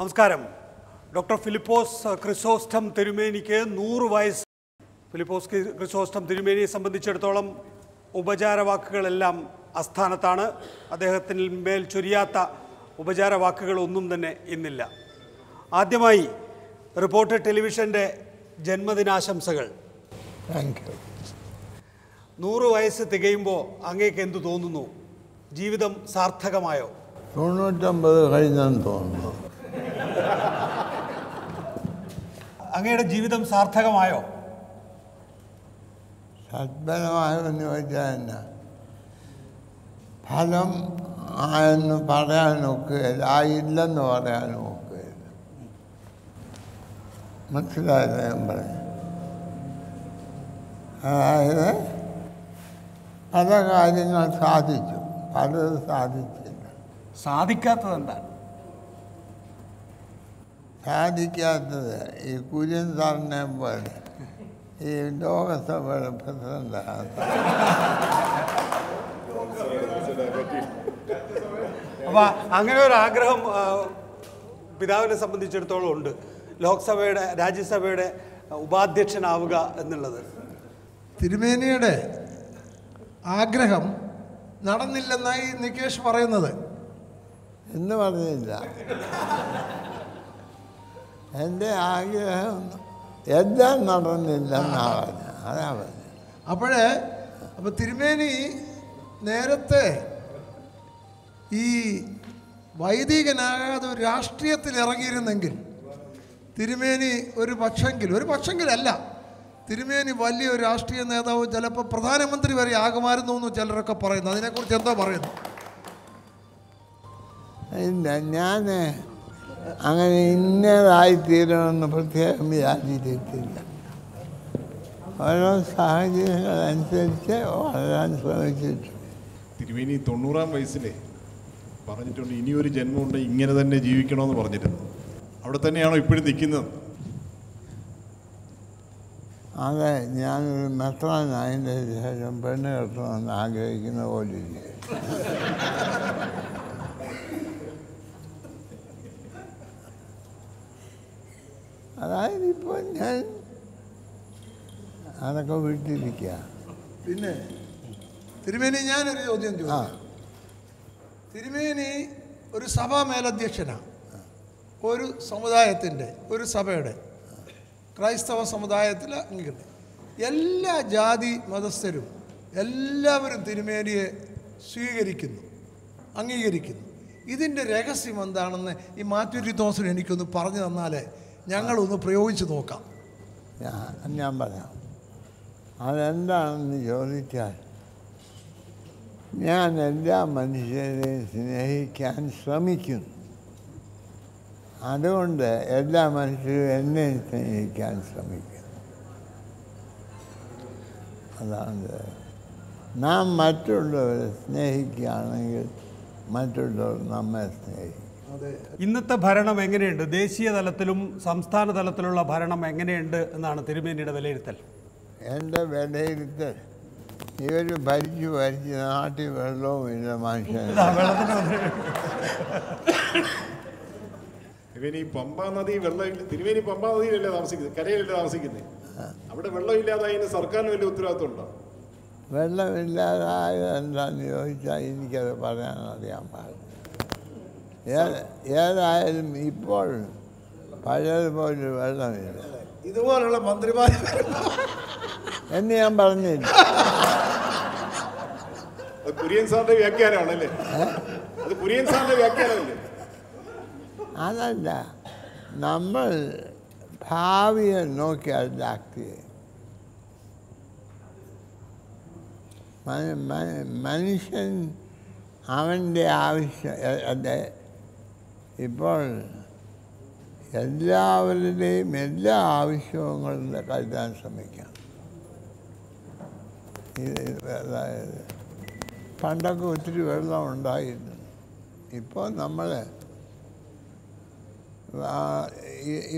നമസ്കാരം. ഡോക്ടർ ഫിലിപ്പോസ് ക്രിസോസ്റ്റം തിരുമേനിക്ക് 100 വയസ്സ്. ഫിലിപ്പോസ് ക്രിസോസ്റ്റം തിരുമേനിയെ സംബന്ധിച്ചിടത്തോളം ഉപചാരവാക്കുകളെല്ലാം അസ്ഥാനത്താണ്. അദ്ദേഹത്തിന് മേൽ ചൊരിയാത്ത ഉപചാരവാക്കുകളൊന്നും തന്നെ ഇന്നില്ല. ആദ്യമായി റിപ്പോർട്ടർ ടെലിവിഷൻ്റെ ജന്മദിനാശംസകൾ. 100 വയസ്സ് തികയുമ്പോൾ അങ്ങേക്ക് എന്തു തോന്നുന്നു? ജീവിതം സാർത്ഥകമായോ? 99 കഴിഞ്ഞെന്ന് തോന്നുന്നു. അങ്ങയുടെ ജീവിതം സാർത്ഥകമായോ? സത്ഫലമായെന്ന് ചോദിച്ചാൽ തന്നെ ഫലം ആയെന്ന് പറയാനൊക്കുകയില്ല, ആയില്ലെന്ന് പറയാനും ഒക്കുകയില്ല. മനസ്സിലായില്ല ഞാൻ പറയും? അതായത് പല കാര്യങ്ങൾ സാധിച്ചു, പലത് സാധിച്ചില്ല. സാധിക്കാത്തത് എന്താണ്? സാധിക്കാത്തത് ഈ കുര്യൻ സാറിനെ പോലെ ഈ ലോകസഭയുടെ പ്രസിഡന്റാണ്. അപ്പോൾ അങ്ങനെ ഒരു ആഗ്രഹം പിതാവിനെ സംബന്ധിച്ചിടത്തോളം ഉണ്ട്, ലോക്സഭയുടെ രാജ്യസഭയുടെ ഉപാധ്യക്ഷനാവുക എന്നുള്ളത്. തിരുമേനിയുടെ ആഗ്രഹം നടന്നില്ലെന്നായി നികേഷ് പറയുന്നത്. എന്ന് പറഞ്ഞില്ല, എൻ്റെ ആഗ്രഹം എല്ലാം നടന്നില്ലെന്നാണ് അതാ പറഞ്ഞത്. അപ്പോൾ തിരുമേനി നേരത്തെ ഈ വൈദികനാകാതെ ഒരു രാഷ്ട്രീയത്തിൽ ഇറങ്ങിയിരുന്നെങ്കിൽ തിരുമേനി ഒരു പക്ഷെങ്കിലല്ല, തിരുമേനി വലിയൊരു രാഷ്ട്രീയ നേതാവ്, ചിലപ്പോൾ പ്രധാനമന്ത്രി വരെ ആകുമായിരുന്നു എന്ന് ചിലരൊക്കെ പറയുന്നു. അതിനെക്കുറിച്ച് എന്താ പറയുന്നു? ഇല്ല, ഞാൻ അങ്ങനെ ഇന്നതായിത്തീരണമെന്ന് പ്രത്യേകം വിചാരിച്ചിട്ടില്ല. ഓരോ സാഹചര്യങ്ങളനുസരിച്ച് വളരാൻ ശ്രമിച്ചിട്ടുണ്ട്. തിരുമേനി 90-ാം വയസ്സിൽ പറഞ്ഞിട്ടുണ്ട് ഇനിയൊരു ജന്മമുണ്ട് ഇങ്ങനെ തന്നെ ജീവിക്കണമെന്ന് പറഞ്ഞിരുന്നു. അവിടെ തന്നെയാണോ ഇപ്പോഴും നിൽക്കുന്നത്? അതെ, ഞാനൊരു മെത്രാനായതിൻ്റെ ശേഷം പെണ്ണ് കെട്ടണമെന്ന് ആഗ്രഹിക്കുന്ന പോലെ. അതായത് ഇപ്പോൾ ഞാൻ അതൊക്കെ വിട്ടിരിക്കുക. പിന്നെ തിരുമേനി, ഞാനൊരു ചോദ്യം ചോദിക്കാം. തിരുമേനി ഒരു സഭാ മേലധ്യക്ഷനാണ്, ഒരു സമുദായത്തിൻ്റെ, ഒരു സഭയുടെ, ക്രൈസ്തവ സമുദായത്തിൽ അംഗീകരണം. എല്ലാ ജാതി മതസ്ഥരും എല്ലാവരും തിരുമേനിയെ സ്വീകരിക്കുന്നു, അംഗീകരിക്കുന്നു. ഇതിൻ്റെ രഹസ്യം എന്താണെന്ന് ഈ മാത്യു തോമസിന് എനിക്കൊന്ന് പറഞ്ഞു തന്നാലേ ഞങ്ങളൊന്ന് പ്രയോഗിച്ച് നോക്കാം. ഞാൻ പറയാം. അതെന്താണെന്ന് ചോദിച്ചാൽ, ഞാൻ എല്ലാ മനുഷ്യരെയും സ്നേഹിക്കാൻ ശ്രമിക്കുന്നു. അതുകൊണ്ട് എല്ലാ മനുഷ്യരും എന്നെ സ്നേഹിക്കാൻ ശ്രമിക്കുന്നു. അതാണ്. നാം മറ്റുള്ളവരെ സ്നേഹിക്കുകയാണെങ്കിൽ മറ്റുള്ളവർ നമ്മെ സ്നേഹിക്കും. ഇന്നത്തെ ഭരണം എങ്ങനെയുണ്ട്? ദേശീയ തലത്തിലും സംസ്ഥാന തലത്തിലുള്ള ഭരണം എങ്ങനെയുണ്ട് എന്നാണ് തിരുമേനിയുടെ വിലയിരുത്തൽ? എൻ്റെ വിലയിരുത്തൽ, ഇവർ ഭരിച്ച് നാട്ടിൽ വെള്ളവുമില്ല മനുഷ്യൻ. തിരുമേനി പമ്പാ നദി വെള്ളമില്ല. തിരുമേനി പമ്പാ നദിയിലല്ലേ താമസിക്കുന്നത്, കരയിലല്ലേ താമസിക്കുന്നത്? അവിടെ വെള്ളമില്ലാതായതിന് സർക്കാരിന് വലിയ ഉത്തരവാദിത്വം ഉണ്ടോ? വെള്ളമില്ലാതായത് എന്താണെന്ന് ചോദിച്ചാൽ എനിക്കത് പറയാനറിയാൻ പാടില്ല. ഏതായാലും ഇപ്പോൾ പഴയതുപോലെ വെള്ളമില്ല. ഇതുപോലുള്ള മന്ത്രിമാർ എന്ന് ഞാൻ പറഞ്ഞില്ല. കുര്യൻ സാറിന്റെ വ്യാഖ്യാനമാണല്ലേ? അത് കുര്യൻ സാറിന്റെ വ്യാഖ്യാനമല്ലേ? അതല്ല, നമ്മൾ ഭാവിയെ നോക്കിയാൽ ആക്ട് ചെയ്യും. മനുഷ്യൻ അവൻ്റെ ആവശ്യം ഇപ്പോൾ എല്ലാവരുടെയും എല്ലാ ആവശ്യങ്ങളും കരുതാൻ ശ്രമിക്കാം. അതായത് പണ്ടൊക്കെ ഒത്തിരി വെള്ളം ഉണ്ടായിരുന്നു. ഇപ്പോൾ നമ്മൾ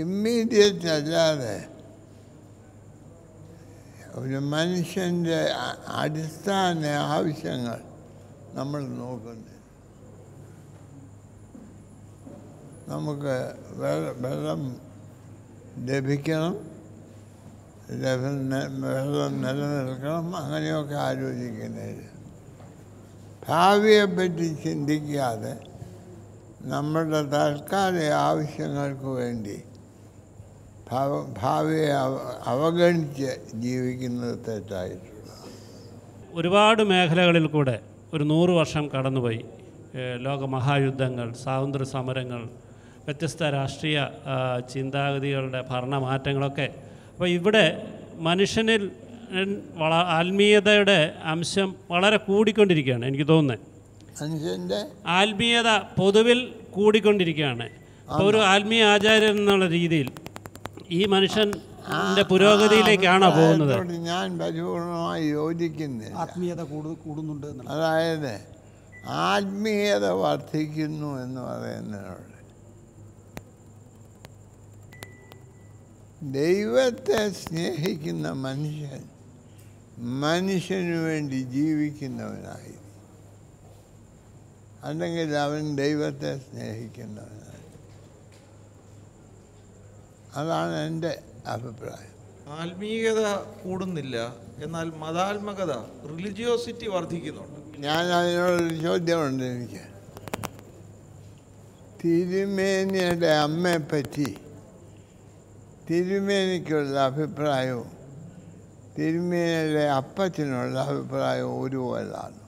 ഇമ്മീഡിയറ്റ് അല്ലാതെ ഒരു മനുഷ്യൻ്റെ അടിസ്ഥാന ആവശ്യങ്ങൾ നമ്മൾ നോക്കുന്നത്. നമുക്ക് വെള്ളം ലഭിക്കണം, വെള്ളം നിലനിൽക്കണം, അങ്ങനെയൊക്കെ ആലോചിക്കുന്നത്. ഭാവിയെപ്പറ്റി ചിന്തിക്കാതെ നമ്മളുടെ തൽക്കാല ആവശ്യങ്ങൾക്ക് വേണ്ടി ഭാവിയെ അവഗണിച്ച് ജീവിക്കുന്നത് തെറ്റായിട്ടുള്ള. ഒരുപാട് മേഖലകളിൽ കൂടെ ഒരു 100 വർഷം കടന്നുപോയി. ലോകമഹായുദ്ധങ്ങൾ, സ്വാതന്ത്ര്യ സമരങ്ങൾ, വ്യത്യസ്ത രാഷ്ട്രീയ ചിന്താഗതികളുടെ ഭരണമാറ്റങ്ങളൊക്കെ. അപ്പോൾ ഇവിടെ മനുഷ്യനിൽ ആത്മീയതയുടെ അംശം വളരെ കൂടിക്കൊണ്ടിരിക്കുകയാണ് എനിക്ക് തോന്നുന്നത്. മനുഷ്യൻ്റെ ആത്മീയത പൊതുവിൽ കൂടിക്കൊണ്ടിരിക്കുകയാണ്. അപ്പോൾ ഒരു ആത്മീയ ആചാര്യൻ എന്നുള്ള രീതിയിൽ ഈ മനുഷ്യൻ്റെ പുരോഗതിയിലേക്കാണോ പോകുന്നത്? ഞാൻ പരിപൂർണമായി യോജിക്കുന്നില്ല. ആത്മീയത കൂടുന്നുണ്ട്. അതായത് ആത്മീയത വർദ്ധിക്കുന്നു എന്ന് പറയുന്നതിനോട് ദൈവത്തെ സ്നേഹിക്കുന്ന മനുഷ്യന് വേണ്ടി ജീവിക്കുന്നവനായി, അല്ലെങ്കിൽ അവൻ ദൈവത്തെ സ്നേഹിക്കുന്നവനായി. അതാണ് എൻ്റെ അഭിപ്രായം. ആത്മീയത കൂടുന്നില്ല, എന്നാൽ മതാത്മകത, റിലിജിയോസിറ്റി വർദ്ധിക്കുന്നുണ്ട്. ഞാൻ അതിനോടൊരു ചോദ്യമുണ്ട് എനിക്ക്. തിരുമേനിയുടെ അമ്മയെപ്പറ്റി തിരുമേനിക്കുള്ള അഭിപ്രായവും തിരുമേനിയുടെ അപ്പച്ചനുള്ള അഭിപ്രായവും ഒരുപോലാണ്.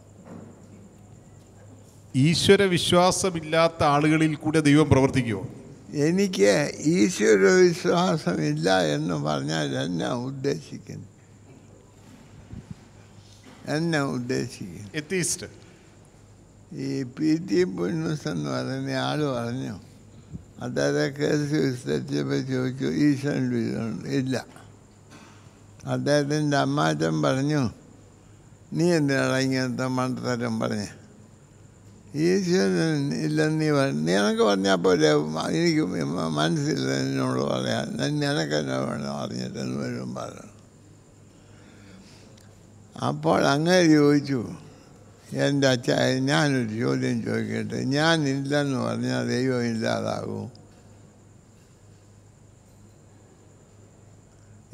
ഈശ്വര വിശ്വാസമില്ലാത്ത ആളുകളിൽ കൂടെ ദൈവം പ്രവർത്തിക്കുമോ? എനിക്ക് ഈശ്വര വിശ്വാസമില്ല എന്ന് പറഞ്ഞാൽ എന്നെ ഉദ്ദേശിക്കുന്നു. എത്തീസ്റ്റ്. ഈ PT പുന്നൂസ് എന്ന് പറയുന്ന ആൾ പറഞ്ഞു, അദ്ദേഹത്തെ കേസ് വിസ്തരിച്ചപ്പോൾ ചോദിച്ചു ഈശ്വരൻ ഇല്ല. അദ്ദേഹത്തിൻ്റെ അമ്മാച്ചൻ പറഞ്ഞു, നീ എന്തിനാണ് ഇങ്ങനത്തെ മണ്ടത്തരം പറഞ്ഞ്? ഈശ്വരൻ ഇല്ലെന്ന് നീ നിനക്ക് പറഞ്ഞാൽ പോലെ എനിക്ക് മനസ്സില്ല എന്നോട് പറയാൻ, നിനക്കെന്നെ വേണം അറിഞ്ഞിട്ടെന്ന് വരും പറഞ്ഞു. അപ്പോൾ അങ്ങനെ ചോദിച്ചു, എൻ്റെ അച്ഛായ ഞാനൊരു ചോദ്യം ചോദിക്കട്ടെ, ഞാനില്ലെന്ന് പറഞ്ഞാൽ ദൈവം ഇല്ലാതാകും?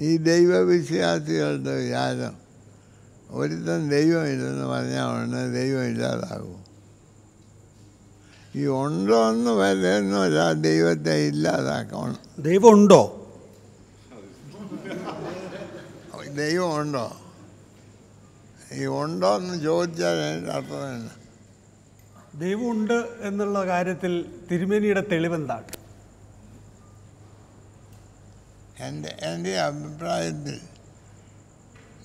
ഈ ദൈവവിശ്വാസികളുടെ വിചാരം ഒരുത്തൻ ദൈവം ഇല്ലെന്ന് പറഞ്ഞാൽ ഉടനെ ദൈവം ഇല്ലാതാകും. ഈ ഉണ്ടോ എന്ന് വരുന്നില്ല, ദൈവത്തെ ഇല്ലാതാക്കണം. ദൈവം ഉണ്ടോ? ദൈവം ഉണ്ടോ? ഈ ഉണ്ടോ എന്ന് ചോദിച്ചാൽ അതിൻ്റെ അർത്ഥം തന്നെ. ദൈവമുണ്ട് എന്നുള്ള കാര്യത്തിൽ തിരുമേനിയുടെ തെളിവെന്താണ്? എൻ്റെ അഭിപ്രായത്തിൽ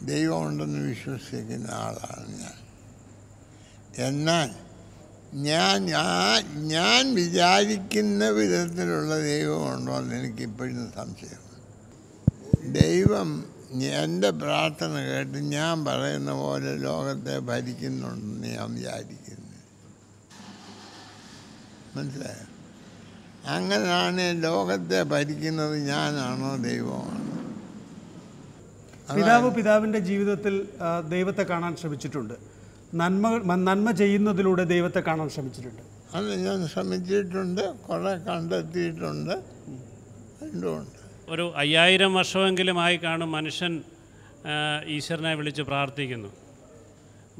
ദൈവമുണ്ടെന്ന് വിശ്വസിക്കുന്ന ആളാണ് ഞാൻ. എന്നാൽ ഞാൻ വിചാരിക്കുന്ന വിധത്തിലുള്ള ദൈവമുണ്ടോ എന്ന് എനിക്കിപ്പോഴും സംശയമാണ്. ദൈവം എൻ്റെ പ്രാർത്ഥന കേട്ട് ഞാൻ പറയുന്ന പോലെ ലോകത്തെ ഭരിക്കുന്നുണ്ടെന്ന് ഞാൻ വിചാരിക്കുന്നു. മനസ്സിലായോ? അങ്ങനെയാണ് ലോകത്തെ ഭരിക്കുന്നത് ഞാനാണോ ദൈവമാണോ? പിതാവിൻ്റെ ജീവിതത്തിൽ ദൈവത്തെ കാണാൻ ശ്രമിച്ചിട്ടുണ്ട്. നന്മ ചെയ്യുന്നതിലൂടെ ദൈവത്തെ കാണാൻ ശ്രമിച്ചിട്ടുണ്ട്. അത് ഞാൻ ശ്രമിച്ചിട്ടുണ്ട്, കുറേ കണ്ടെത്തിയിട്ടുണ്ട്, രണ്ടുമുണ്ട്. ഒരു 5000 വർഷമെങ്കിലുമായി കാണും മനുഷ്യൻ ഈശ്വരനെ വിളിച്ച് പ്രാർത്ഥിക്കുന്നു.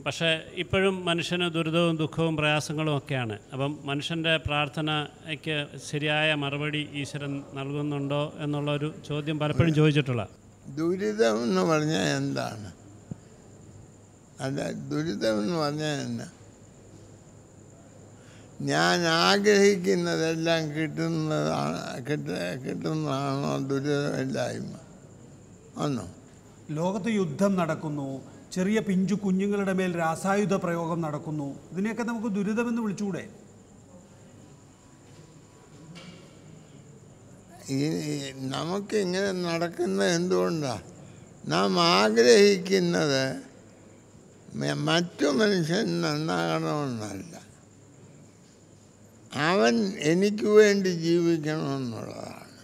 പക്ഷേ ഇപ്പോഴും മനുഷ്യന് ദുരിതവും ദുഃഖവും പ്രയാസങ്ങളും ഒക്കെയാണ്. അപ്പം മനുഷ്യൻ്റെ പ്രാർത്ഥനയ്ക്ക് ശരിയായ മറുപടി ഈശ്വരൻ നൽകുന്നുണ്ടോ എന്നുള്ളൊരു ചോദ്യം പലപ്പോഴും ചോദിച്ചിട്ടുള്ള. ദുരിതം എന്ന് പറഞ്ഞാൽ എന്താണ്? അല്ല, ദുരിതം എന്ന് പറഞ്ഞാൽ എന്നാ? ഞാൻ ആഗ്രഹിക്കുന്നതെല്ലാം കിട്ടുന്നതാണോ ദുരിതമില്ലായ്മ? ആണോ? ലോകത്ത് യുദ്ധം നടക്കുന്നു, ചെറിയ പിഞ്ചു കുഞ്ഞുങ്ങളുടെ മേൽ രാസായുധ പ്രയോഗം നടക്കുന്നു. ഇതിനെയൊക്കെ നമുക്ക് ദുരിതമെന്ന് വിളിച്ചുകൂടെ? നമുക്കിങ്ങനെ നടക്കുന്നത് എന്തുകൊണ്ടാണ്? നാം ആഗ്രഹിക്കുന്നത് മറ്റു മനുഷ്യൻ നന്നാകണമെന്നല്ല, അവൻ എനിക്ക് വേണ്ടി ജീവിക്കണമെന്നുള്ളതാണ്.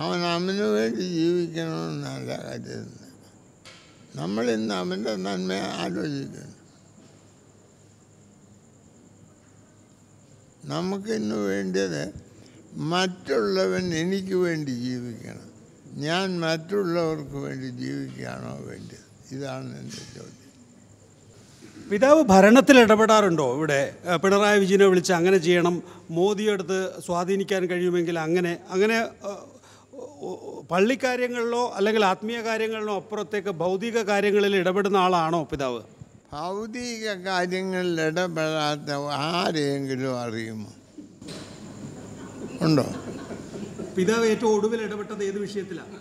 അവന് വേണ്ടി ജീവിക്കണമെന്നല്ല കരുതുന്നത്. നമ്മളിന്ന് അവൻ്റെ നന്മയെ ആലോചിക്കുന്നു. നമുക്കിന്ന് വേണ്ടത് മറ്റുള്ളവൻ എനിക്ക് വേണ്ടി ജീവിക്കണം, ഞാൻ മറ്റുള്ളവർക്ക് വേണ്ടി ജീവിക്കുകയാണോ വേണ്ടത്? ഇതാണ് എൻ്റെ ചോദ്യം. പിതാവ് ഭരണത്തിൽ ഇടപെടാറുണ്ടോ? ഇവിടെ പിണറായി വിജയനെ വിളിച്ച് അങ്ങനെ ചെയ്യണം, മോദിയെടുത്ത് സ്വാധീനിക്കാൻ കഴിയുമെങ്കിൽ അങ്ങനെ പള്ളിക്കാര്യങ്ങളിലോ അല്ലെങ്കിൽ ആത്മീയ കാര്യങ്ങളിലോ അപ്പുറത്തേക്ക് ഭൗതിക കാര്യങ്ങളിൽ ഇടപെടുന്ന ആളാണോ പിതാവ്? ഭൗതിക കാര്യങ്ങളിൽ ഇടപെടാത്ത ആരെയെങ്കിലും അറിയുമോ? ഉണ്ടോ? പിതാവ് ഏറ്റവും ഒടുവിൽ ഇടപെട്ടത് ഏത് വിഷയത്തിലാണ്?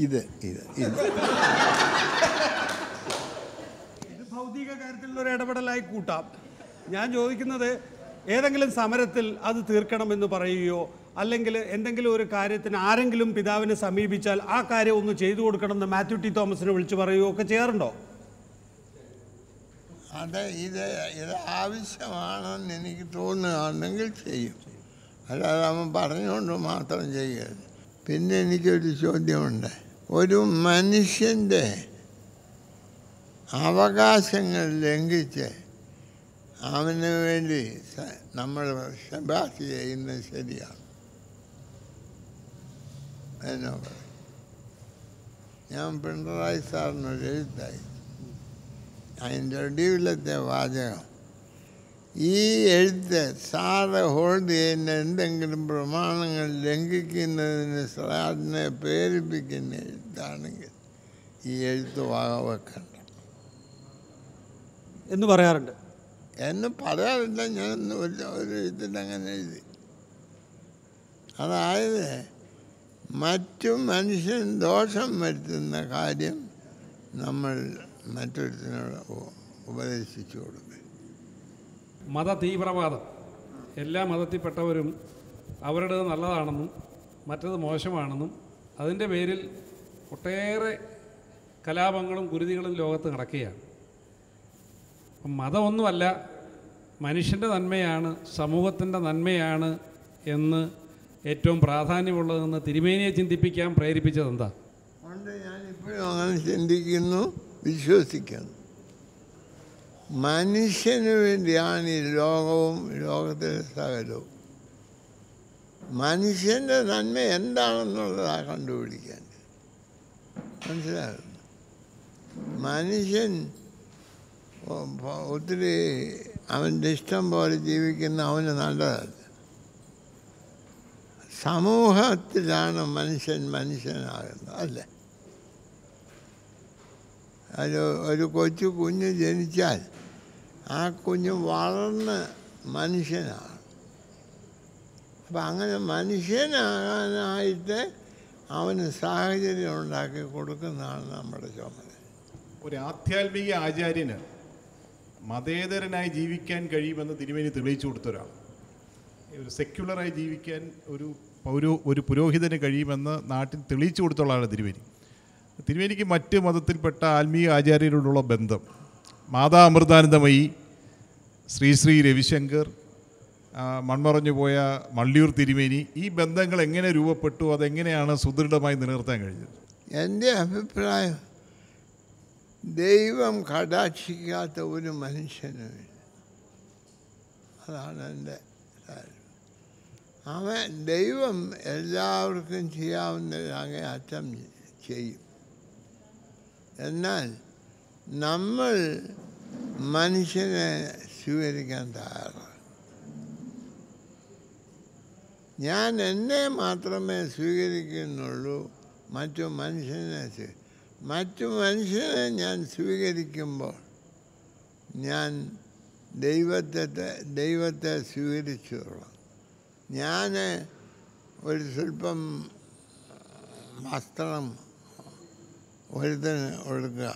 ഇത് ഭൗതിക കാര്യത്തിലുള്ള ഒരു ഇടപെടലായി കൂട്ടാം. ഞാൻ ചോദിക്കുന്നത്, ഏതെങ്കിലും സമരത്തിൽ അത് തീർക്കണമെന്ന് പറയുകയോ അല്ലെങ്കിൽ എന്തെങ്കിലും ഒരു കാര്യത്തിന് ആരെങ്കിലും പിതാവിനെ സമീപിച്ചാൽ ആ കാര്യം ഒന്ന് ചെയ്തു കൊടുക്കണമെന്ന് മാത്യു ടി തോമസിനെ വിളിച്ചു പറയുകയോ ഒക്കെ ചെയ്യാറുണ്ടോ? ഇത് ആവശ്യമാണെന്ന് എനിക്ക് തോന്നുകയാണെങ്കിൽ ചെയ്യും, അല്ലാതെ അവൻ പറഞ്ഞുകൊണ്ട് മാത്രം ചെയ്യരുത്. പിന്നെ എനിക്കൊരു ചോദ്യമുണ്ട്. ഒരു മനുഷ്യൻ്റെ അവകാശങ്ങൾ ലംഘിച്ച് അവന് വേണ്ടി നമ്മൾ ശുപാർശ ചെയ്യുന്നത് ശരിയാണ് എന്നോ പറയും. ഞാൻ പിണറായി സാറിനൊരു എഴുത്തായി, അതിൻ്റെ ഒടുവിലത്തെ വാചകം, ഈ എഴുത്ത് സാറ് ഹോൾഡ് ചെയ്യുന്ന എന്തെങ്കിലും പ്രമാണങ്ങൾ ലംഘിക്കുന്നതിന് സാറിനെ പ്രേരിപ്പിക്കുന്ന എഴുത്താണെങ്കിൽ ഈ എഴുത്ത് വകവെക്കണ്ട എന്ന് പറയാറുണ്ട്. എന്ന് പറയാറില്ല, ഞാൻ ഒരു എഴുത്തിൽ അങ്ങനെ എഴുതി. അതായത് മറ്റു മനുഷ്യൻ ദോഷം വരുത്തുന്ന കാര്യം നമ്മൾ മറ്റൊരുത്തിനോട് ഉപദേശിച്ചു കൊടുക്കുക. മത തീവ്രവാദം, എല്ലാ മതത്തിൽപ്പെട്ടവരും അവരുടേത് നല്ലതാണെന്നും മറ്റത് മോശമാണെന്നും അതിൻ്റെ പേരിൽ ഒട്ടേറെ കലാപങ്ങളും കുരുതികളും ലോകത്ത് നടക്കുകയാണ്. മതമൊന്നുമല്ല, മനുഷ്യൻ്റെ നന്മയാണ്, സമൂഹത്തിൻ്റെ നന്മയാണ് എന്ന് ഏറ്റവും പ്രാധാന്യമുള്ളതെന്ന് തിരുമേനിയെ ചിന്തിപ്പിക്കാൻ പ്രേരിപ്പിച്ചത് എന്താ? അതുകൊണ്ട് ഞാനിപ്പോഴും അങ്ങനെ ചിന്തിക്കുന്നു, വിശ്വസിക്കുന്നു. മനുഷ്യന് വേണ്ടിയാണ് ഈ ലോകവും ലോകത്തിലെ സകലവും. മനുഷ്യൻ്റെ നന്മ എന്താണെന്നുള്ളതാണ് കണ്ടുപിടിക്കാൻ. മനസ്സിലാകുന്നു? മനുഷ്യൻ ഒത്തിരി അവൻ്റെ ഇഷ്ടം പോലെ ജീവിക്കുന്ന അവന് നല്ലതല്ല. സമൂഹത്തിലാണ് മനുഷ്യനാകുന്നത്, അല്ലേ? ഒരു കൊച്ചു കുഞ്ഞ് ജനിച്ചാൽ ആ കുഞ്ഞ് വളർന്ന് മനുഷ്യനാണ്. അപ്പം അങ്ങനെ മനുഷ്യനാകാനായിട്ട് അവന് സാഹചര്യം ഉണ്ടാക്കി കൊടുക്കുന്നതാണ് നമ്മുടെ ചുമതല. ഒരു ആധ്യാത്മിക ആചാര്യന് മതേതരനായി ജീവിക്കാൻ കഴിയുമെന്ന് തിരുമേനി തെളിയിച്ചു കൊടുത്ത ഒരാൾ, ഒരു സെക്യുലറായി ജീവിക്കാൻ ഒരു പുരോഹിതന് കഴിയുമെന്ന് നാട്ടിൽ തെളിയിച്ചു കൊടുത്തുള്ളതാണ് തിരുമേനി. തിരുമേനിക്ക് മറ്റ് മതത്തിൽപ്പെട്ട ആത്മീയ ആചാര്യരോടുള്ള ബന്ധം, മാതാ അമൃതാനന്ദമയി, ശ്രീ രവിശങ്കർ, മൺമറഞ്ഞു പോയ മള്ളിയൂർ തിരുമേനി, ഈ ബന്ധങ്ങൾ എങ്ങനെ രൂപപ്പെട്ടു? അതെങ്ങനെയാണ് സുദൃഢമായി നിലനിർത്താൻ കഴിഞ്ഞത്? എൻ്റെ അഭിപ്രായം, ദൈവം കടാക്ഷിക്കാത്ത ഒരു മനുഷ്യനും, അതാണ് എൻ്റെ കാര്യം. ദൈവം എല്ലാവർക്കും ചെയ്യാവുന്ന അങ്ങേ അറ്റം ചെയ്യും. എന്നാൽ നമ്മൾ മനുഷ്യനെ സ്വീകരിക്കാൻ തയ്യാറാണ്. ഞാൻ എന്നെ മാത്രമേ സ്വീകരിക്കുന്നുള്ളൂ, മറ്റു മനുഷ്യനെ ഞാൻ സ്വീകരിക്കുമ്പോൾ ഞാൻ ദൈവത്തെ സ്വീകരിച്ചോളാം. ഞാൻ ഒരു സ്വല്പം വസ്ത്രം ഒരുത്തന് കൊടുക്കുക,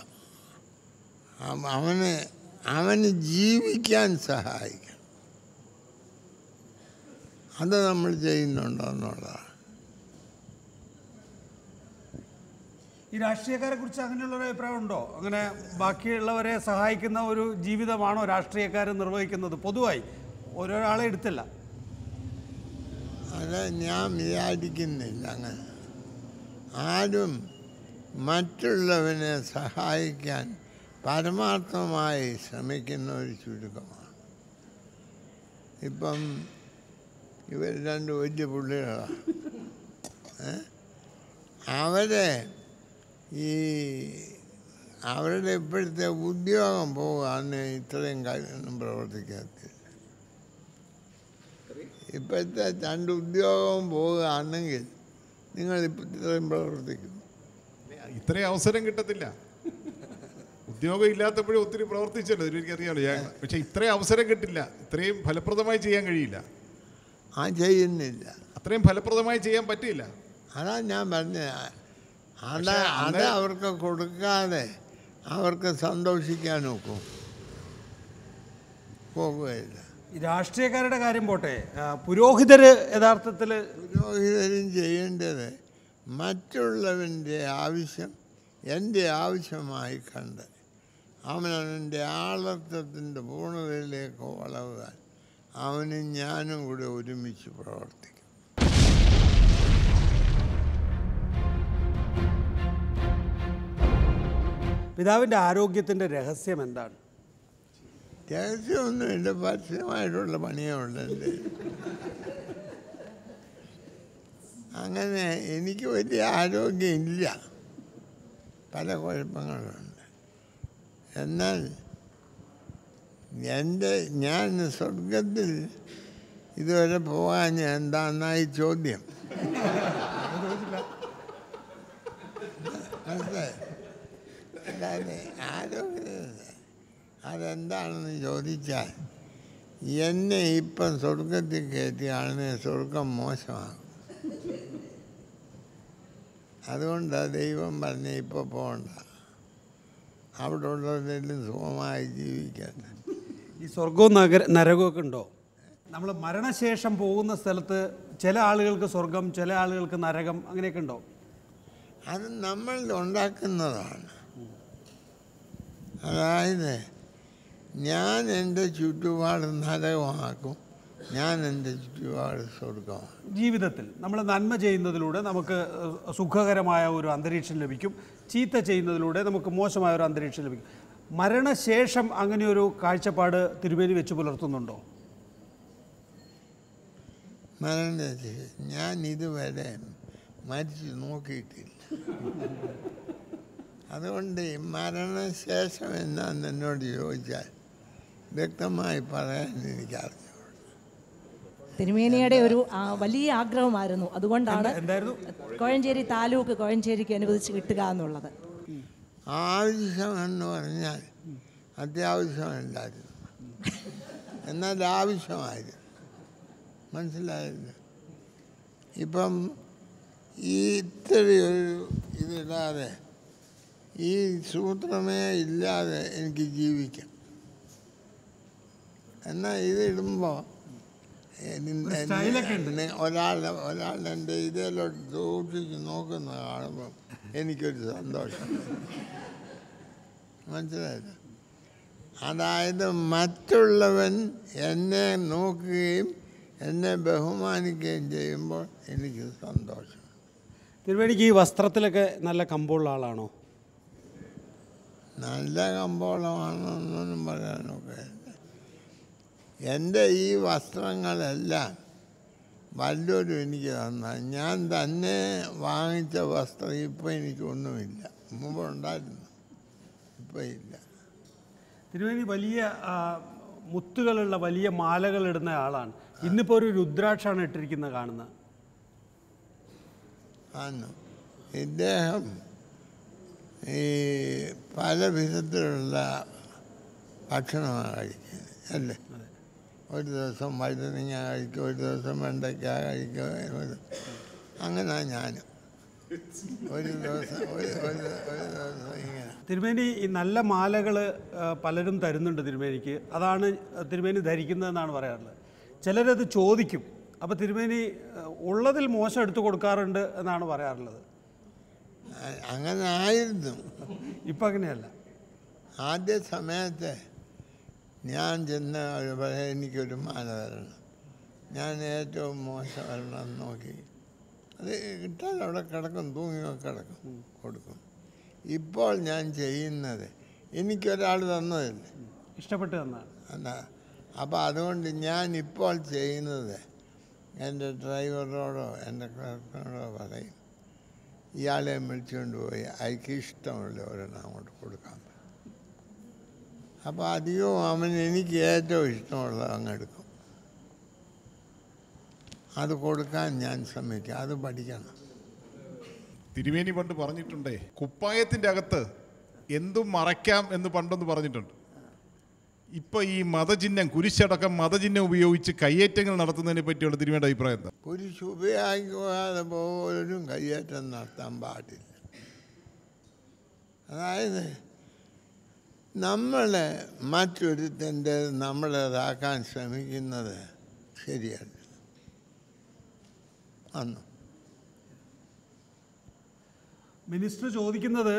അവന് ജീവിക്കാൻ സഹായിക്കണം. അത് നമ്മൾ ചെയ്യുന്നുണ്ടോ എന്നുള്ളതാണ്. ഈ രാഷ്ട്രീയക്കാരെ കുറിച്ച് അങ്ങനെയുള്ളൊരു അഭിപ്രായം ഉണ്ടോ? അങ്ങനെ ബാക്കിയുള്ളവരെ സഹായിക്കുന്ന ഒരു ജീവിതമാണോ രാഷ്ട്രീയക്കാർ നിർവഹിക്കുന്നത്? പൊതുവായി ഒരാളെ എടുത്തില്ല. അത് ഞാൻ വിചാരിക്കുന്നില്ല. അങ്ങനെ ആരും മറ്റുള്ളവനെ സഹായിക്കാൻ പരമാർത്ഥമായി ശ്രമിക്കുന്ന ഒരു ചുരുക്കമാണ്. ഇപ്പം ഇവർ രണ്ട് വലിയ പുള്ളികളാണ്. അവരെ അവരുടെ ഇപ്പോഴത്തെ ഉദ്യോഗം പോവുകയാണ് ഇത്രയും കാര്യമൊന്നും പ്രവർത്തിക്കാത്തില്ല. ഇപ്പോഴത്തെ രണ്ട് ഉദ്യോഗം പോവുകയാണെങ്കിൽ നിങ്ങൾ ഇത്രയും പ്രവർത്തിക്കും. ഇത്രയും അവസരം കിട്ടത്തില്ല. ഉദ്യോഗം ഇല്ലാത്തപ്പോഴും ഒത്തിരി പ്രവർത്തിച്ചല്ലോ, എനിക്കറിയാമല്ലോ. പക്ഷെ ഇത്രയും അവസരം കിട്ടില്ല, ഇത്രയും ഫലപ്രദമായി ചെയ്യാൻ കഴിയില്ല. ചെയ്യുന്നില്ല, അത്രയും ഫലപ്രദമായി ചെയ്യാൻ പറ്റില്ല. അതാ ഞാൻ പറഞ്ഞത്. അത് അവർക്ക് കൊടുക്കാതെ അവർക്ക് സന്തോഷിക്കാൻ നോക്കും, പോകുകയില്ല. രാഷ്ട്രീയക്കാരുടെ കാര്യം പോട്ടെ, പുരോഹിതര് യഥാർത്ഥത്തിൽ പുരോഹിതരും ചെയ്യേണ്ടത് മറ്റുള്ളവൻ്റെ ആവശ്യം എൻ്റെ ആവശ്യമായി കണ്ട് അവനവൻ്റെ ആളത്വത്തിൻ്റെ പൂർണ്ണതയിലേക്ക് വളരാൻ അവനും ഞാനും കൂടെ ഒരുമിച്ച് പ്രവർത്തിക്കും. പിതാവിൻ്റെ ആരോഗ്യത്തിൻ്റെ രഹസ്യം എന്താണ്? രഹസ്യമൊന്നും എൻ്റെ പരസ്യമായിട്ടുള്ള പണിയുണ്ട് എൻ്റെ. അങ്ങനെ എനിക്ക് വലിയ ആരോഗ്യമില്ല, പല കുഴപ്പങ്ങളുണ്ട്. എന്നാൽ ഞാൻ സ്വർഗത്തിൽ ഇതുവരെ പോകാൻ എന്താന്നായി ചോദ്യം. അല്ലാതെ ആരോഗ്യം അതെന്താണെന്ന് ചോദിച്ചാൽ, എന്നെ ഇപ്പം സ്വർഗത്തിൽ കയറ്റിയാണെങ്കിൽ സ്വർഗം മോശമാകും. അതുകൊണ്ടാണ് ദൈവം പറഞ്ഞ ഇപ്പോൾ പോകണ്ട, അവിടെ ഉള്ളവരെല്ലാം സുഖമായി ജീവിക്കട്ടെ. ഈ സ്വർഗവും നരകമൊക്കെ ഉണ്ടോ? നമ്മൾ മരണശേഷം പോകുന്ന സ്ഥലത്ത് ചില ആളുകൾക്ക് സ്വർഗം, ചില ആളുകൾക്ക് നരകം, അങ്ങനെയൊക്കെ ഉണ്ടോ? അത് നമ്മൾ ഉണ്ടാക്കുന്നതാണ്. അതായത് ഞാൻ എൻ്റെ ചുറ്റുപാട് നരകമാക്കും, ഞാൻ എൻ്റെ ചുറ്റുപാട് സ്വർഗമാണ്. ജീവിതത്തിൽ നമ്മൾ നന്മ ചെയ്യുന്നതിലൂടെ നമുക്ക് സുഖകരമായ ഒരു അന്തരീക്ഷം ലഭിക്കും, ചീത്ത ചെയ്യുന്നതിലൂടെ നമുക്ക് മോശമായ ഒരു അന്തരീക്ഷം ലഭിക്കും. മരണശേഷം അങ്ങനെയൊരു കാഴ്ചപ്പാട് തിരുമേനി വെച്ച് പുലർത്തുന്നുണ്ടോ? മരണശേഷം ഞാൻ ഇതുവരെ മരിച്ചു നോക്കിയിട്ടില്ല. അതുകൊണ്ട് മരണശേഷം എന്നാന്ന് എന്നോട് ചോദിച്ചാൽ വ്യക്തമായി പറയാൻ എനിക്കറിഞ്ഞു. തിരുമേനിയുടെ ഒരു വലിയ ആഗ്രഹമായിരുന്നു, അതുകൊണ്ടാണ് എന്തായിരുന്നു? കോഴഞ്ചേരി താലൂക്ക് കോഴഞ്ചേരിക്ക് അനുവദിച്ച് കിട്ടുക എന്നുള്ളത്. ആവശ്യം എന്ന് പറഞ്ഞാൽ അത്യാവശ്യമല്ലായിരുന്നു, എന്നാൽ ആവശ്യമായിരുന്നു. മനസ്സിലായില്ല? ഇപ്പം ഈ ഇത്രയൊരു ഇതിടാതെ, ഈ സൂത്രമേ ഇല്ലാതെ എനിക്ക് ജീവിക്കാം. എന്നാൽ ഇതിടുമ്പോൾ ഒരാളുടെ എൻ്റെ ഇതിലോട്ട് സൂക്ഷിച്ച് നോക്കുന്ന കാണുമ്പം എനിക്കൊരു സന്തോഷം. മനസ്സിലായില്ല? അതായത് മറ്റുള്ളവൻ എന്നെ നോക്കുകയും എന്നെ ബഹുമാനിക്കുകയും ചെയ്യുമ്പോൾ എനിക്ക് സന്തോഷം. തിരുവേണിക്ക് ഈ വസ്ത്രത്തിലൊക്കെ നല്ല കമ്പമുള്ള ആളാണോ? നല്ല കമ്പോളമാണെന്നൊന്നും പറയാനൊക്കെ. എൻ്റെ ഈ വസ്ത്രങ്ങളെല്ലാം വല്ലവരും എനിക്ക് തന്ന, ഞാൻ തന്നെ വാങ്ങിച്ച വസ്ത്രം ഇപ്പോൾ എനിക്കൊന്നുമില്ല. മുമ്പ് ഉണ്ടായിരുന്നു, ഇപ്പോൾ ഇല്ല. തിരുവേണി വലിയ മുത്തുകളുള്ള വലിയ മാലകൾ ഇടുന്ന ആളാണ്. ഇന്നിപ്പോൾ ഒരു രുദ്രാക്ഷാണ് ഇട്ടിരിക്കുന്നത് കാണുന്നത്. ആണ് ഇദ്ദേഹം ഈ പല വിധത്തിലുള്ള ഭക്ഷണമാണ് കഴിക്കുന്നത് അല്ലേ? ഒരു ദിവസം വഴുതനങ്ങ കഴിക്കും, ഒരു ദിവസം വെണ്ടയ്ക്ക കഴിക്കും, അങ്ങനെയാണ് ഞാനും. ഒരു ദിവസം ഇങ്ങനെ. തിരുമേനി ഈ നല്ല മാലകൾ പലരും തരുന്നുണ്ട് തിരുമേനിക്ക്, അതാണ് തിരുമേനി ധരിക്കുന്നതെന്നാണ് പറയാറുള്ളത്. ചിലരത് ചോദിക്കും, അപ്പോൾ തിരുമേനി ഉള്ളതിൽ മോശം എടുത്തു കൊടുക്കാറുണ്ട് എന്നാണ് പറയാറുള്ളത്. അങ്ങനെ ആയിരുന്നു. ഇപ്പം അങ്ങനെയല്ല. ആദ്യ സമയത്ത് ഞാൻ ചെന്ന് എനിക്കൊരു മാല തരണം, ഞാൻ ഏറ്റവും മോശം വരണം നോക്കി, അത് കിട്ടാൻ അവിടെ കിടക്കും, തൂങ്ങിയൊക്കെ കിടക്കും, കൊടുക്കും. ഇപ്പോൾ ഞാൻ ചെയ്യുന്നത് എനിക്കൊരാൾ തന്നതല്ലേ, ഇഷ്ടപ്പെട്ട് തന്നാണ്. അല്ല. അപ്പോൾ അതുകൊണ്ട് ഞാൻ ഇപ്പോൾ ചെയ്യുന്നത് എൻ്റെ ഡ്രൈവറോടോ എൻ്റെ ക്ലർക്കിനോടോ പറയും, ഇയാളെ വിളിച്ചുകൊണ്ട് പോയി അയക്ക് ഇഷ്ടമുള്ള ഒരെണ്ണം അങ്ങോട്ട് കൊടുക്കാൻ പറയും. അപ്പോൾ അധികവും അവൻ എനിക്ക് ഏറ്റവും ഇഷ്ടമുള്ളത് അങ്ങെടുക്കും. അത് കൊടുക്കാൻ ഞാൻ ശ്രമിക്കും. അത് പഠിക്കണം. തിരുമേനി പണ്ട് പറഞ്ഞിട്ടുണ്ടേ, കുപ്പായത്തിൻ്റെ അകത്ത് എന്തും മറയ്ക്കാം എന്ന് പണ്ടൊന്ന് പറഞ്ഞിട്ടുണ്ട്. ഇപ്പോൾ ഈ മതചിഹ്നം, കുരിശടക്കം മതചിഹ്നം ഉപയോഗിച്ച് കയ്യേറ്റങ്ങൾ നടത്തുന്നതിനെ പറ്റിയുള്ള തിരുമേനിയുടെ അഭിപ്രായം എന്താ? കുരിശ് ഉപയോഗിക്കാതെ പോലും കയ്യേറ്റം നടത്താൻ പാടില്ല. അതായത് നമ്മളെ മറ്റൊരുത്തൻ്റെ നമ്മളേതാക്കാൻ ശ്രമിക്കുന്നത് ശരിയല്ല. അന്ന് മിനിസ്റ്റർ ചോദിക്കുന്നത്,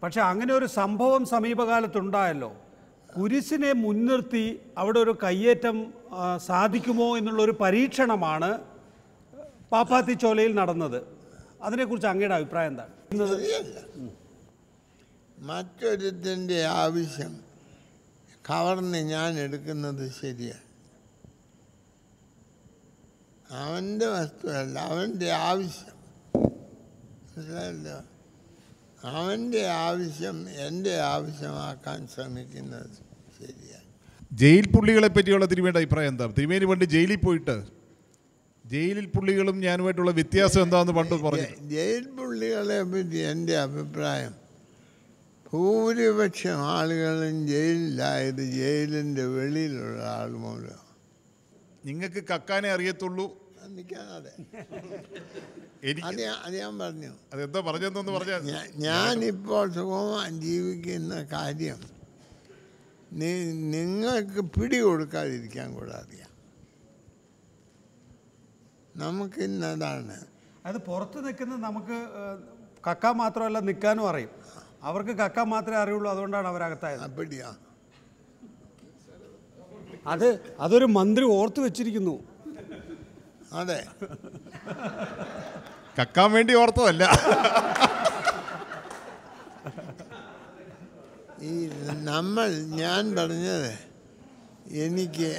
പക്ഷെ അങ്ങനെ ഒരു സംഭവം സമീപകാലത്തുണ്ടായല്ലോ, കുരിശിനെ മുൻനിർത്തി അവിടെ ഒരു കയ്യേറ്റം സാധിക്കുമോ എന്നുള്ളൊരു പരീക്ഷണമാണ് പാപ്പാത്തി ചോലയിൽ നടന്നത്. അതിനെക്കുറിച്ച് അങ്ങയുടെ അഭിപ്രായം എന്താണ്? ശരിയല്ല. മറ്റൊരുത്തൻ്റെ ആവശ്യം കവർന്ന് ഞാൻ എടുക്കുന്നത് ശരിയാണ്. അവൻ്റെ വസ്തുവല്ല, അവൻ്റെ ആവശ്യം. മനസ്സിലായല്ലോ? അവൻ്റെ ആവശ്യം എൻ്റെ ആവശ്യമാക്കാൻ ശ്രമിക്കുന്നത് ശരിയാണ്. ജയിൽ പുള്ളികളെ പറ്റിയുള്ള തിരുമേനിയുടെ അഭിപ്രായം എന്താ? തിരുമേനി പണ്ട് ജയിലിൽ പോയിട്ട് ജയിലിൽ പുള്ളികളും ഞാനുമായിട്ടുള്ള വ്യത്യാസം എന്താണെന്ന് പണ്ട് പറഞ്ഞു. ജയിൽ പുള്ളികളെ പറ്റി എൻ്റെ അഭിപ്രായം, ഭൂരിപക്ഷം ആളുകളും ജയിലിലായത് ജയിലിൻ്റെ വെളിയിലുള്ള ആൾ മൂലം. നിങ്ങൾക്ക് കക്കാനേ അറിയത്തുള്ളൂ. അതെ, അത് ഞാൻ പറഞ്ഞു. അതെന്താ പറഞ്ഞതെന്നൊന്ന് പറഞ്ഞാൽ, ഞാനിപ്പോൾ സുഖമായി ജീവിക്കുന്ന കാര്യം നിങ്ങൾക്ക് പിടികൊടുക്കാതിരിക്കാൻ കൂടെ അറിയാം. നമുക്കിന്നതാണ്. അത് പുറത്ത് നിൽക്കുന്നത് നമുക്ക് കക്കാൻ മാത്രമല്ല നിൽക്കാനും അറിയും. അവർക്ക് കക്കാൻ മാത്രമേ അറിയുള്ളൂ, അതുകൊണ്ടാണ് അവരകത്തായത്. അപ്പടിയാ, അതൊരു മന്ത്രി ഓർത്തു വെച്ചിരിക്കുന്നു. അതെ, കക്കാൻ വേണ്ടി ഓർത്തതല്ല. ഞാൻ പറഞ്ഞത്, എനിക്ക്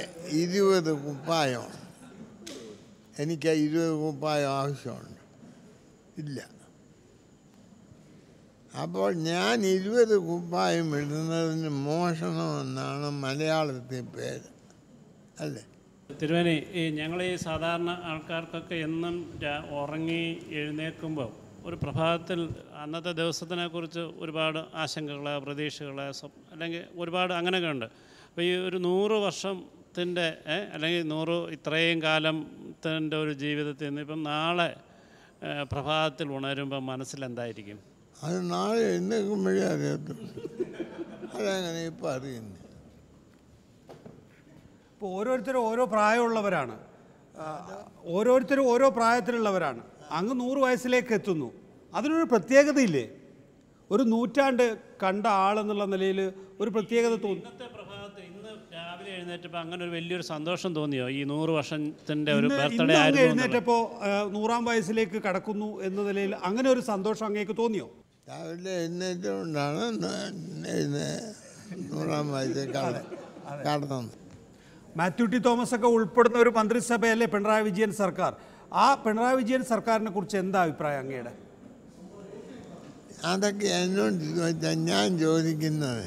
20 കുപ്പായമാണ്. എനിക്ക് 20 കുപ്പായം ആവശ്യമുണ്ട്. ഇല്ല. അപ്പോൾ ഞാൻ 20 കുപ്പായം ഇടുന്നതിന് മോഷണമെന്നാണ് മലയാളത്തിൽ പേര്, അല്ലേ? തിരുവേനി, ഈ ഞങ്ങൾ ഈ സാധാരണ ആൾക്കാർക്കൊക്കെ എന്നും ഉറങ്ങി എഴുന്നേൽക്കുമ്പോൾ ഒരു പ്രഭാതത്തിൽ അന്നത്തെ ദിവസത്തിനെക്കുറിച്ച് ഒരുപാട് ആശങ്കകൾ, പ്രതീക്ഷകൾ, അല്ലെങ്കിൽ ഒരുപാട് അങ്ങനെയൊക്കെ ഉണ്ട്. അപ്പോൾ ഈ ഒരു 100 വർഷത്തിൻ്റെ അല്ലെങ്കിൽ 100 ഇത്രയും കാലത്തിൻ്റെ ഒരു ജീവിതത്തിൽ നിന്ന് ഇപ്പം നാളെ പ്രഭാതത്തിൽ ഉണരുമ്പോൾ മനസ്സിലെന്തായിരിക്കും? അത് നാളെ എഴുന്നേൽക്കുമ്പോഴേ അറിയത്തുള്ളൂ. അതെങ്ങനെ ഇപ്പം അറിയുന്നു? ഇപ്പോൾ ഓരോരുത്തരും ഓരോ പ്രായമുള്ളവരാണ്, ഓരോരുത്തരും ഓരോ പ്രായത്തിലുള്ളവരാണ്. അങ്ങ് 100 വയസ്സിലേക്ക് എത്തുന്നു. അതിനൊരു പ്രത്യേകതയില്ലേ? ഒരു നൂറ്റാണ്ട് കണ്ട ആളെന്നുള്ള നിലയിൽ ഒരു പ്രത്യേകത തോന്നി. ഇന്നത്തെ പ്രഭാതത്തിൽ ഇന്ന് രാവിലെ എഴുന്നേറ്റപ്പോൾ അങ്ങനെ ഒരു വലിയൊരു സന്തോഷം തോന്നിയോ? ഈ 100 വർഷത്തിൻ്റെ ഒരു ബർത്ത്ഡേ ആയിരുന്നു എഴുന്നേറ്റപ്പോൾ 100-ാം വയസ്സിലേക്ക് കടക്കുന്നു എന്ന നിലയിൽ അങ്ങനെ ഒരു സന്തോഷം അങ്ങേക്ക് തോന്നിയോ? രാവിലെ എഴുന്നേറ്റുകൊണ്ടാണ് 100-ാം വയസ്സിൽ കടന്നത്. മാത്യു ടി തോമസ് ഒക്കെ ഉൾപ്പെടുന്ന ഒരു മന്ത്രിസഭയല്ലേ പിണറായി വിജയൻ സർക്കാർ. ആ പിണറായി വിജയൻ സർക്കാരിനെ കുറിച്ച് എന്താ അഭിപ്രായം അങ്ങയുടെ? അതൊക്കെ എന്നോട് ചോദിച്ചാൽ ഞാൻ ചോദിക്കുന്നത്,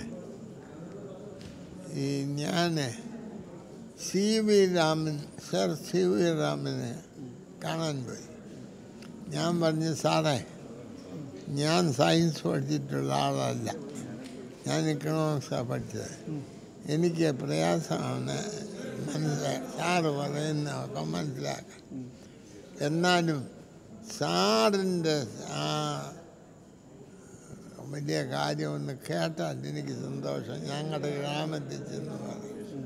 ഞാൻ സർ സി വി രാമനെ കാണാൻ പോയി. ഞാൻ പറഞ്ഞു, സാറേ, ഞാൻ സയൻസ് പഠിച്ചിട്ടുള്ള ആളല്ല, ഞാൻ ഇക്കണോമിക്സാണ് പഠിച്ചത്. എനിക്ക് പ്രയാസമാണ് സാറ് പറയുന്നതൊക്കെ മനസ്സിലാക്കാൻ. എന്നാലും സാറിൻ്റെ ആ വലിയ കാര്യമൊന്ന് കേട്ടാൽ എനിക്ക് സന്തോഷം. ഞങ്ങളുടെ ഗ്രാമത്തിൽ ചെന്ന് പറയും.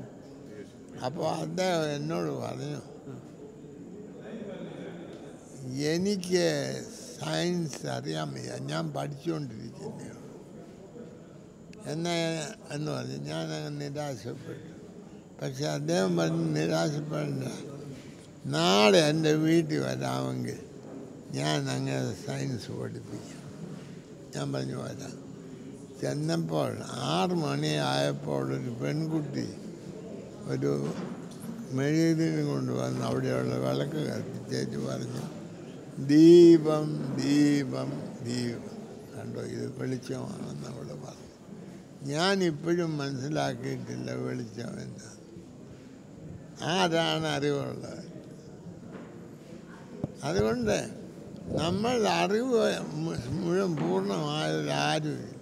അപ്പോൾ അദ്ദേഹം എന്നോട് പറഞ്ഞു, എനിക്ക് സയൻസ് അറിയാൻ വയ്യ, ഞാൻ പഠിച്ചുകൊണ്ടിരിക്കുന്നേ ഉള്ളൂ എന്ന് പറഞ്ഞു. ഞാനങ്ങ് നിരാശപ്പെട്ടു. പക്ഷെ അദ്ദേഹം പറഞ്ഞ്, നിരാശപ്പെടേണ്ട, നാളെ എൻ്റെ വീട്ടിൽ വരാമെങ്കിൽ ഞാൻ അങ്ങനെ സയൻസ് പഠിപ്പിക്കാം. ഞാൻ പറഞ്ഞു വരാം. ചെന്നപ്പോൾ 6 മണിയായപ്പോൾ ഒരു പെൺകുട്ടി ഒരു മെഴുകുതിരി കൊണ്ടുവന്ന് അവിടെയുള്ള വിളക്ക് കത്തിച്ചേച്ച് പറഞ്ഞു, ദീപം ദീപം ദീപം, കണ്ടോ ഇത് വെളിച്ചമാണെന്ന് അവൾ പറഞ്ഞു. ഞാനിപ്പോഴും മനസ്സിലാക്കിയിട്ടില്ല വെളിച്ചം എന്താ. ആരാണ് അറിവുള്ളത്? അതുകൊണ്ട് നമ്മൾ അറിവ് മുഴുവൻ പൂർണ്ണമായവരാരുമില്ല.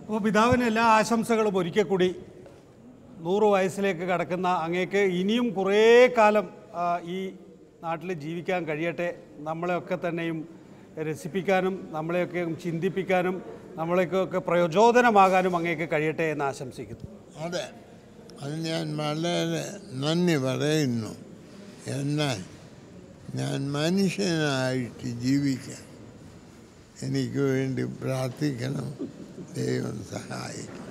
അപ്പോൾ പിതാവിന് എല്ലാ ആശംസകളും ഒരിക്കൽ കൂടി. 100 വയസ്സിലേക്ക് കടക്കുന്ന അങ്ങേക്ക് ഇനിയും കുറേ കാലം ഈ നാട്ടിൽ ജീവിക്കാൻ കഴിയട്ടെ. നമ്മളെയൊക്കെ തന്നെയും രസിപ്പിക്കാനും നമ്മളെയൊക്കെ ചിന്തിപ്പിക്കാനും നമ്മളെയൊക്കെ പ്രയോജനമാകാനും അങ്ങേക്ക് കഴിയട്ടെ എന്ന് ആശംസിക്കുന്നു. അതെ, അത് ഞാൻ വളരെ നന്ദി പറയുന്നു. എന്നാൽ ഞാൻ മനുഷ്യനായിട്ട് ജീവിക്കാൻ എനിക്ക് വേണ്ടി പ്രാർത്ഥിക്കണം. ദൈവം സഹായിക്കും.